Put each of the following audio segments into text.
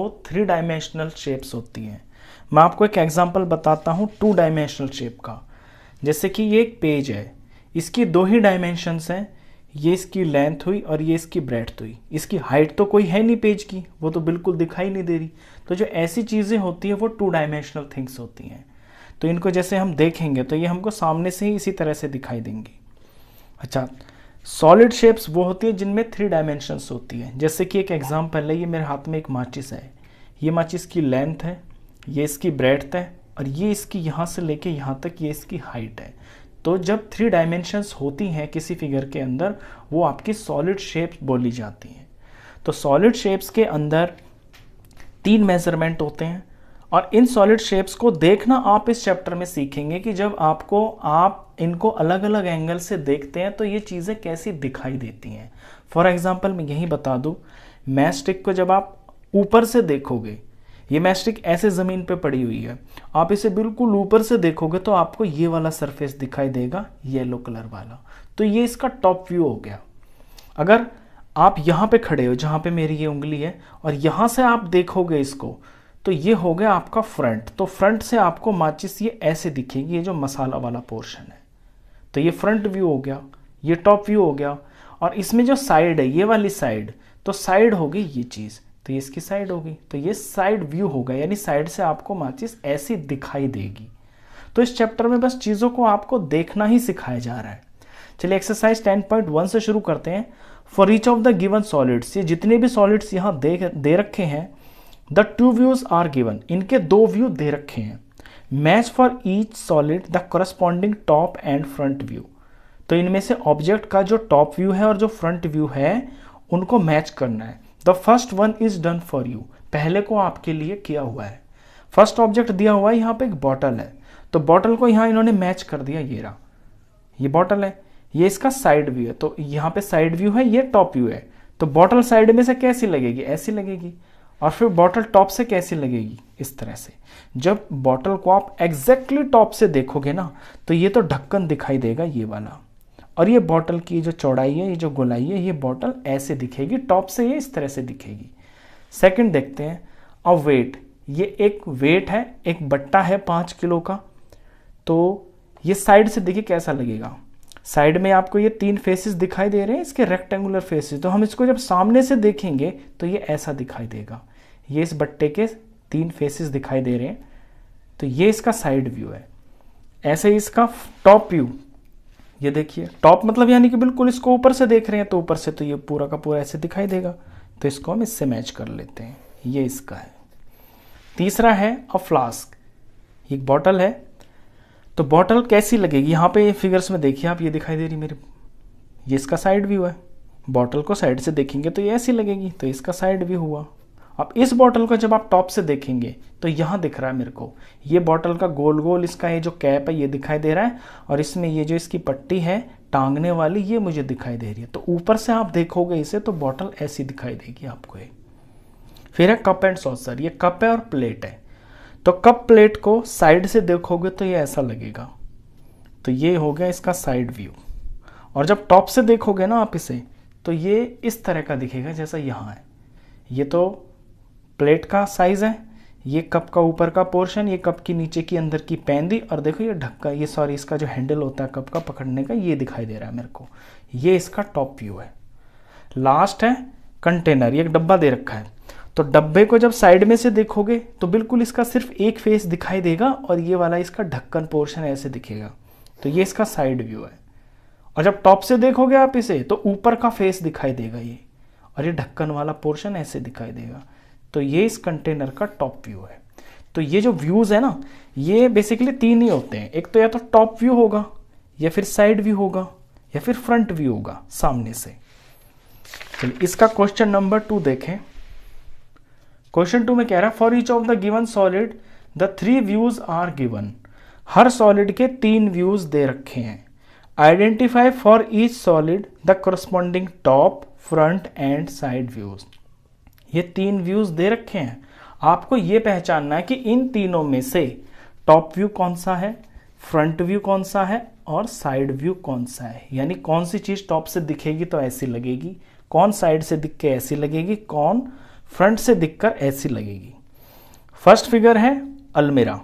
वो 3 dimensional shapes होती हैं। मैं आपको एक एग्जांपल बताता हूँ 2 डायमेंशनल शेप का। जैसे कि ये एक पेज है, इसकी 2 ही डायमेंशंस हैं, ये इसकी लेंथ हुई और ये इसकी ब्रेड्थ हुई। इसकी हाइट तो कोई है नहीं पेज की, वो तो बिल्कुल दिखाई नहीं दे रही। तो जो ऐसी चीज़ें होती हैं वो 2 डायमेंशनल थिंग्स होती हैं। तो इनको जैसे हम देखेंगे तो ये हमको सामने से ही इसी तरह से दिखाई देंगी। अच्छा, सॉलिड शेप्स वो होती है जिनमें 3 डायमेंशंस होती है। जैसे कि एक एग्जांपल है, ये मेरे हाथ में एक माचिस है, ये माचिस की लेंथ है, ये इसकी ब्रेड्थ है और ये इसकी यहाँ से लेके यहाँ तक ये इसकी हाइट है। तो जब 3 डायमेंशंस होती हैं किसी फिगर के अंदर, वो आपकी सॉलिड शेप्स बोली जाती हैं। तो सॉलिड शेप्स के अंदर 3 मेजरमेंट होते हैं और इन सॉलिड शेप्स को देखना आप इस चैप्टर में सीखेंगे कि जब आप इनको अलग अलग एंगल से देखते हैं तो ये चीज़ें कैसी दिखाई देती हैं। फॉर एग्जांपल मैं यही बता दूं, मैच स्टिक को जब आप ऊपर से देखोगे, ये मैच स्टिक ऐसे ज़मीन पे पड़ी हुई है, आप इसे बिल्कुल ऊपर से देखोगे तो आपको ये वाला सरफेस दिखाई देगा, येलो कलर वाला। तो ये इसका टॉप व्यू हो गया। अगर आप यहाँ पे खड़े हो जहाँ पे मेरी ये उंगली है और यहाँ से आप देखोगे इसको, तो ये हो गया आपका फ्रंट। तो फ्रंट से आपको माचिस ये ऐसे दिखेगी, ये जो मसाला वाला पोर्शन है। तो ये फ्रंट व्यू हो गया, ये टॉप व्यू हो गया। और इसमें जो साइड है, ये वाली साइड, तो साइड होगी ये चीज़, तो ये इसकी साइड होगी। तो ये साइड व्यू होगा, यानी साइड से आपको माचिस ऐसी दिखाई देगी। तो इस चैप्टर में बस चीज़ों को आपको देखना ही सिखाया जा रहा है। चलिए एक्सरसाइज 10.1 से शुरू करते हैं। For each of the given solids, ये जितने भी सॉलिड्स यहाँ दे रखे हैं, द 2 व्यूज आर गिवन, इनके 2 व्यू दे रखे हैं। Match for each solid the corresponding top and front view. तो इनमें से ऑब्जेक्ट का जो टॉप व्यू है और जो फ्रंट व्यू है उनको मैच करना है। The first one is done for you, पहले को आपके लिए किया हुआ है। फर्स्ट ऑब्जेक्ट दिया हुआ है, यहाँ पे एक बॉटल है, तो बॉटल को यहाँ इन्होंने मैच कर दिया। ये रहा, ये बॉटल है, ये इसका साइड व्यू है। तो यहाँ पे साइड व्यू है, ये टॉप व्यू है। तो बॉटल साइड में से कैसी लगेगी, ऐसी लगेगी। और फिर बॉटल टॉप से कैसी लगेगी, इस तरह से। जब बॉटल को आप एग्जैक्टली टॉप से देखोगे ना, तो ये तो ढक्कन दिखाई देगा, ये वाला। और ये बॉटल की जो चौड़ाई है, ये जो गोलाई है, ये बॉटल ऐसे दिखेगी, टॉप से ये इस तरह से दिखेगी। सेकंड देखते हैं, अब वेट, ये एक वेट है, एक बट्टा है 5 किलो का। तो ये साइड से देखिए कैसा लगेगा। साइड में आपको ये 3 फेसेस दिखाई दे रहे हैं, इसके रेक्टेंगुलर फेसेस। तो हम इसको जब सामने से देखेंगे तो ये ऐसा दिखाई देगा। ये इस बट्टे के 3 फेसेस दिखाई दे रहे हैं, तो ये इसका साइड व्यू है। ऐसे ही इसका टॉप व्यू, ये देखिए टॉप मतलब यानी कि बिल्कुल इसको ऊपर से देख रहे हैं, तो ऊपर से तो ये पूरा का पूरा ऐसे दिखाई देगा। तो इसको हम इससे मैच कर लेते हैं, ये इसका है। तीसरा है अ फ्लास्क, एक बॉटल है। तो बॉटल कैसी लगेगी, यहाँ पे फिगर्स में देखिए आप, ये दिखाई दे रही मेरे, ये इसका साइड व्यू है। बॉटल को साइड से देखेंगे तो ये ऐसी लगेगी, तो इसका साइड व्यू हुआ। अब इस बॉटल को जब आप टॉप से देखेंगे तो यहाँ दिख रहा है मेरे को, ये बॉटल का गोल गोल इसका ये जो कैप है ये दिखाई दे रहा है, और इसमें ये जो इसकी पट्टी है टांगने वाली, ये मुझे दिखाई दे रही है। तो ऊपर से आप देखोगे इसे तो बॉटल ऐसी दिखाई देगी आपको। फिर है कप एंड सॉसर, ये कप है और प्लेट है। तो कप प्लेट को साइड से देखोगे तो ये ऐसा लगेगा, तो ये हो गया इसका साइड व्यू। और जब टॉप से देखोगे ना आप इसे, तो ये इस तरह का दिखेगा जैसा यहाँ है। ये तो प्लेट का साइज है, ये कप का ऊपर का पोर्शन, ये कप की नीचे की अंदर की पैंदी, और देखो ये ढक्का, ये सॉरी इसका जो हैंडल होता है कप का पकड़ने का, ये दिखाई दे रहा है मेरे को। ये इसका टॉप व्यू है। लास्ट है कंटेनर, ये एक डब्बा दे रखा है। तो डब्बे को जब साइड में से देखोगे तो बिल्कुल इसका सिर्फ एक फेस दिखाई देगा, और ये वाला इसका ढक्कन पोर्शन ऐसे दिखेगा। तो ये इसका साइड व्यू है। और जब टॉप से देखोगे आप इसे तो ऊपर का फेस दिखाई देगा ये, और ये ढक्कन वाला पोर्शन ऐसे दिखाई देगा। तो ये इस कंटेनर का टॉप व्यू है। तो ये जो व्यूज है ना, ये बेसिकली 3 ही होते हैं। एक तो या तो टॉप व्यू होगा, या फिर साइड व्यू होगा, या फिर फ्रंट व्यू होगा सामने से। चलिए इसका क्वेश्चन नंबर 2 देखें। क्वेश्चन 2 में कह रहा है, for each of the given solid the 3 views are given. हर सॉलिड के 3 व्यूज दे रखे हैं। Identify for each solid the corresponding top, front and side views. ये 3 व्यूज दे रखे हैं, आपको ये पहचानना है कि इन तीनों में से टॉप व्यू कौन सा है, फ्रंट व्यू कौन सा है, और साइड व्यू कौन सा है। यानी कौन सी चीज टॉप से दिखेगी तो ऐसी लगेगी, कौन साइड से दिख के ऐसी लगेगी, कौन फ्रंट से दिखकर ऐसी लगेगी। फर्स्ट फिगर है अलमीरा,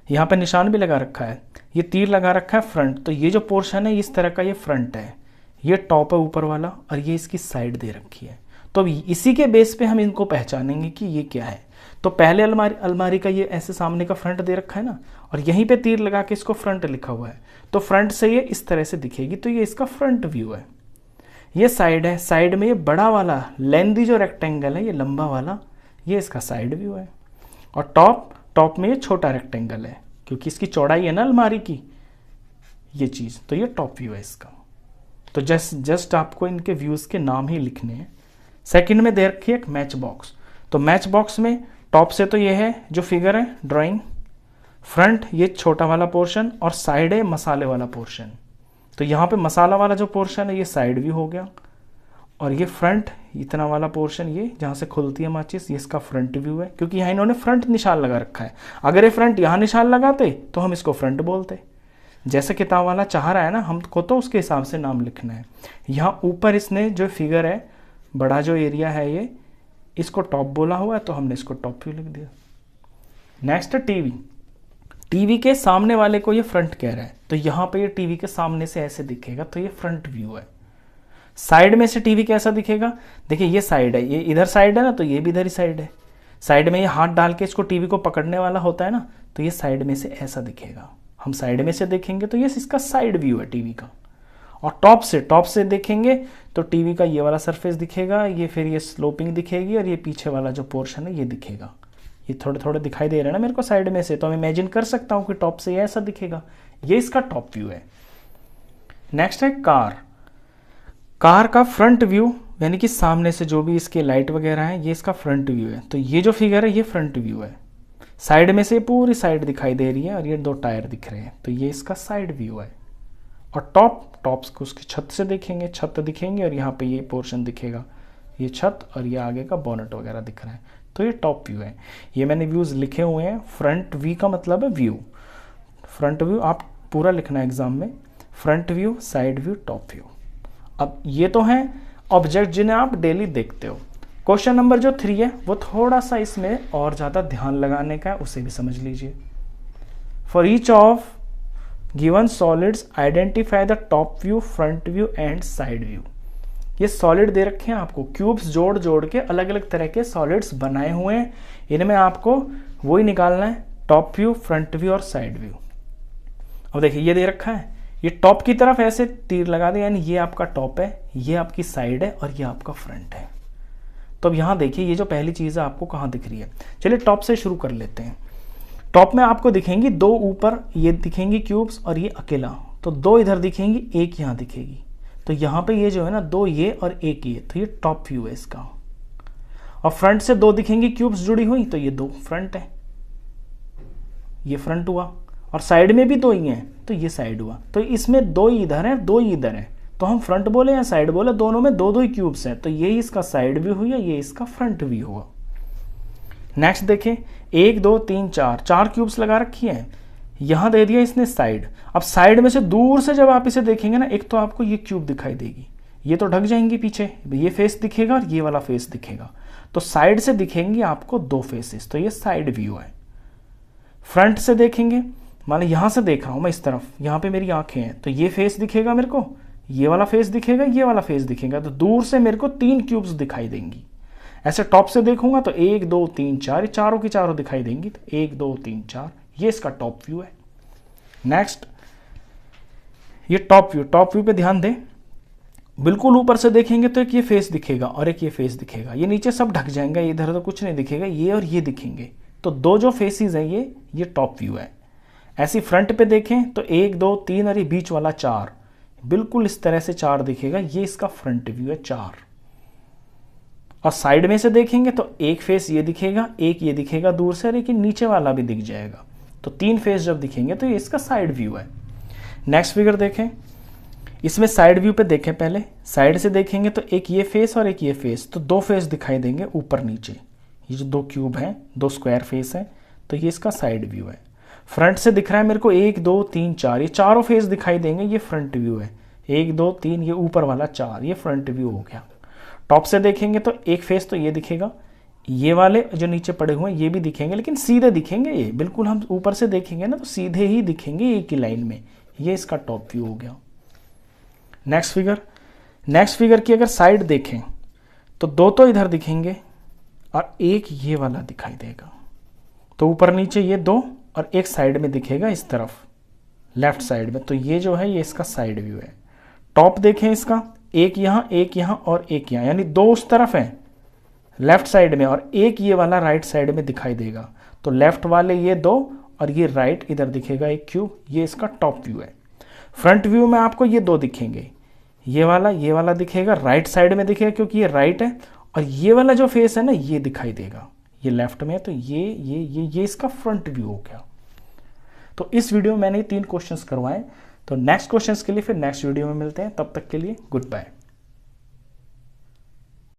यहाँ पे निशान भी लगा रखा है, ये तीर लगा रखा है फ्रंट, तो ये जो पोर्शन है इस तरह का ये फ्रंट है, ये टॉप है ऊपर वाला और ये इसकी साइड दे रखी है। तो इसी के बेस पे हम इनको पहचानेंगे कि ये क्या है। तो पहले अलमारी का ये ऐसे सामने का फ्रंट दे रखा है ना, और यहीं पे तीर लगा के इसको फ्रंट लिखा हुआ है, तो फ्रंट से ये इस तरह से दिखेगी, तो ये इसका फ्रंट व्यू है। ये साइड है, साइड में ये बड़ा वाला लेंदी जो रेक्टेंगल है ये लंबा वाला, ये इसका साइड व्यू है। और टॉप में ये छोटा रेक्टेंगल है, क्योंकि इसकी चौड़ाई है ना अलमारी की ये चीज़, तो ये टॉप व्यू है इसका। तो जस्ट आपको इनके व्यूज़ के नाम ही लिखने हैं। सेकंड में दे रखी है एक मैच बॉक्स, तो मैच बॉक्स में टॉप से तो ये है जो फिगर है ड्राइंग, फ्रंट ये छोटा वाला पोर्शन और साइड है मसाले वाला पोर्शन। तो यहाँ पे मसाला वाला जो पोर्शन है ये साइड व्यू हो गया, और ये फ्रंट इतना वाला पोर्शन ये जहाँ से खुलती है माचिस ये इसका फ्रंट व्यू है, क्योंकि यहाँ इन्होंने फ्रंट निशान लगा रखा है। अगर ये फ्रंट यहाँ निशान लगाते तो हम इसको फ्रंट बोलते। जैसे किताब वाला चाह रहा है ना हमको, तो उसके हिसाब से नाम लिखना है। यहाँ ऊपर इसने जो फिगर है बड़ा जो एरिया है ये, इसको टॉप बोला हुआ है, तो हमने इसको टॉप व्यू लिख दिया। नेक्स्ट टीवी, टीवी के सामने वाले को ये फ्रंट कह रहा है, तो यहाँ पे ये टीवी के सामने से ऐसे दिखेगा, तो ये फ्रंट व्यू है। साइड में से टीवी कैसा दिखेगा, देखिए ये साइड है, ये इधर साइड है ना, तो ये भी इधर ही साइड है। साइड में ये हाथ डाल के इसको टीवी को पकड़ने वाला होता है ना, तो ये साइड में से ऐसा दिखेगा। हम साइड में से देखेंगे तो ये इसका साइड व्यू है टीवी का। और टॉप से देखेंगे तो टीवी का ये वाला सरफेस दिखेगा, ये फिर ये स्लोपिंग दिखेगी, और ये पीछे वाला जो पोर्शन है ये दिखेगा। ये थोड़े थोड़े दिखाई दे रहे हैं ना मेरे को साइड में से, तो मैं इमेजिन कर सकता हूँ कि टॉप से ये ऐसा दिखेगा। ये इसका टॉप व्यू है। नेक्स्ट है कार का फ्रंट व्यू, यानी कि सामने से जो भी इसके लाइट वगैरह है ये इसका फ्रंट व्यू है। तो ये जो फिगर है ये फ्रंट व्यू है। साइड में से पूरी साइड दिखाई दे रही है और ये 2 टायर दिख रहे हैं, तो ये इसका साइड व्यू है। और टॉप्स को उसकी छत से देखेंगे, छत दिखेंगे, और यहाँ पे ये पोर्शन दिखेगा, ये छत, और ये आगे का बोनट वगैरह दिख रहा है, तो ये टॉप व्यू है। ये मैंने व्यूज़ लिखे हुए हैं। फ्रंट व्यू का मतलब है व्यू, फ्रंट व्यू आप पूरा लिखना है एग्जाम में, front view, side view, top view. अब ये तो हैं ऑब्जेक्ट जिन्हें आप डेली देखते हो। क्वेश्चन नंबर जो 3 है वो थोड़ा सा इसमें और ज़्यादा ध्यान लगाने का है, उसे भी समझ लीजिए। For each of given solids identify the top view, front view and side view. ये सॉलिड दे रखे हैं आपको, क्यूब्स जोड़ जोड़ के अलग अलग तरह के सॉलिड्स बनाए हुए हैं, इनमें आपको वही निकालना है, टॉप व्यू, फ्रंट व्यू और साइड व्यू। अब देखिए ये दे रखा है, ये टॉप की तरफ ऐसे तीर लगा दिया, यानी ये आपका टॉप है, ये आपकी साइड है और ये आपका फ्रंट है। तो अब यहाँ देखिए ये जो पहली चीज़ है आपको कहाँ दिख रही है। चलिए टॉप से शुरू कर लेते हैं। टॉप में आपको दिखेंगी 2 ऊपर ये दिखेंगी क्यूब्स, और ये अकेला, तो 2 इधर दिखेंगी, 1 यहाँ दिखेगी। तो यहाँ पे ये जो है ना 2 ये और 1 ये, तो ये टॉप व्यू है इसका। और फ्रंट से 2 दिखेंगी क्यूब्स जुड़ी हुई, तो ये 2 फ्रंट है, ये फ्रंट हुआ। और साइड में भी 2 ही हैं, तो ये साइड हुआ। तो इसमें 2 इधर है, 2 इधर है, तो हम फ्रंट बोले या साइड बोले, दोनों में 2 ही क्यूब्स हैं, तो ये इसका साइड व्यू हुआ, ये इसका फ्रंट व्यू हुआ। नेक्स्ट देखें, 1 2 3 4 क्यूब्स लगा रखी है, यहां दे दिया इसने साइड। अब साइड में से दूर से जब आप इसे देखेंगे ना, एक तो आपको ये क्यूब दिखाई देगी, ये तो ढक जाएंगी पीछे, ये फेस दिखेगा और ये वाला फेस दिखेगा, तो साइड से दिखेंगी आपको 2 फेसेस, तो ये साइड व्यू है। फ्रंट से देखेंगे, मान लो यहां से देख रहा हूं मैं इस तरफ, यहां पे मेरी आंखें हैं, तो ये फेस दिखेगा मेरे को, ये वाला फेस दिखेगा, ये वाला फेस दिखेगा, तो दूर से मेरे को 3 क्यूब्स दिखाई देंगी। ऐसे टॉप से देखूंगा तो 1 2 3 4, ये चारों की चारों दिखाई देंगी, तो 1 2 3 4, ये इसका टॉप व्यू है। नेक्स्ट ये टॉप व्यू पे ध्यान दें, बिल्कुल ऊपर से देखेंगे तो एक ये फेस दिखेगा और एक ये फेस दिखेगा, ये नीचे सब ढक जाएंगे, इधर तो कुछ नहीं दिखेगा, ये और ये दिखेंगे, तो 2 जो फेसेस हैं ये टॉप व्यू है। ऐसी फ्रंट पे देखें तो 1 2 3 और ये बीच वाला 4, बिल्कुल इस तरह से 4 दिखेगा, ये इसका फ्रंट व्यू है 4। और साइड में से देखेंगे तो एक फेस ये दिखेगा, एक ये दिखेगा दूर से, और एक नीचे वाला भी दिख जाएगा, तो 3 फेस जब दिखेंगे तो ये इसका साइड व्यू है। नेक्स्ट फिगर देखें, इसमें साइड व्यू पे देखें, पहले साइड से देखेंगे तो एक ये फेस और एक ये फेस, तो 2 फेस दिखाई देंगे ऊपर नीचे, ये जो 2 क्यूब हैं, 2 स्क्वायर फेस है, तो ये इसका साइड व्यू है। फ्रंट से दिख रहा है मेरे को 1 2 3 4, ये चारों फेस दिखाई देंगे, ये फ्रंट व्यू है। 1 2 3, ये ऊपर वाला 4, ये फ्रंट व्यू हो गया। टॉप से देखेंगे तो एक फेस तो ये दिखेगा, ये वाले जो नीचे पड़े हुए हैं ये भी दिखेंगे, लेकिन सीधे दिखेंगे, ये बिल्कुल हम ऊपर से देखेंगे ना तो सीधे ही दिखेंगे एक ही लाइन में। ये इसका टॉप व्यू हो गया। नेक्स्ट फिगर की अगर साइड देखें तो दो तो इधर दिखेंगे और एक ये वाला दिखाई देगा। तो ऊपर नीचे ये दो और एक साइड में दिखेगा इस तरफ लेफ्ट साइड में। तो ये जो है ये इसका साइड व्यू है। टॉप देखें इसका, एक यहाँ और एक यहाँ, यानी दो उस तरफ है लेफ्ट साइड में और एक ये वाला राइट साइड में दिखाई देगा। तो लेफ्ट वाले ये दो और ये राइट इधर दिखेगा एक क्यूब। ये इसका टॉप व्यू है। फ्रंट व्यू में आपको ये दो दिखेंगे, ये वाला दिखेगा राइट साइड में दिखेगा क्योंकि ये राइट है, और ये वाला जो फेस है ना ये दिखाई देगा, ये लेफ्ट में है। तो ये इसका फ्रंट व्यू हो गया। तो इस वीडियो में मैंने 3 क्वेश्चंस करवाए। तो नेक्स्ट क्वेश्चंस के लिए फिर नेक्स्ट वीडियो में मिलते हैं। तब तक के लिए गुड बाय।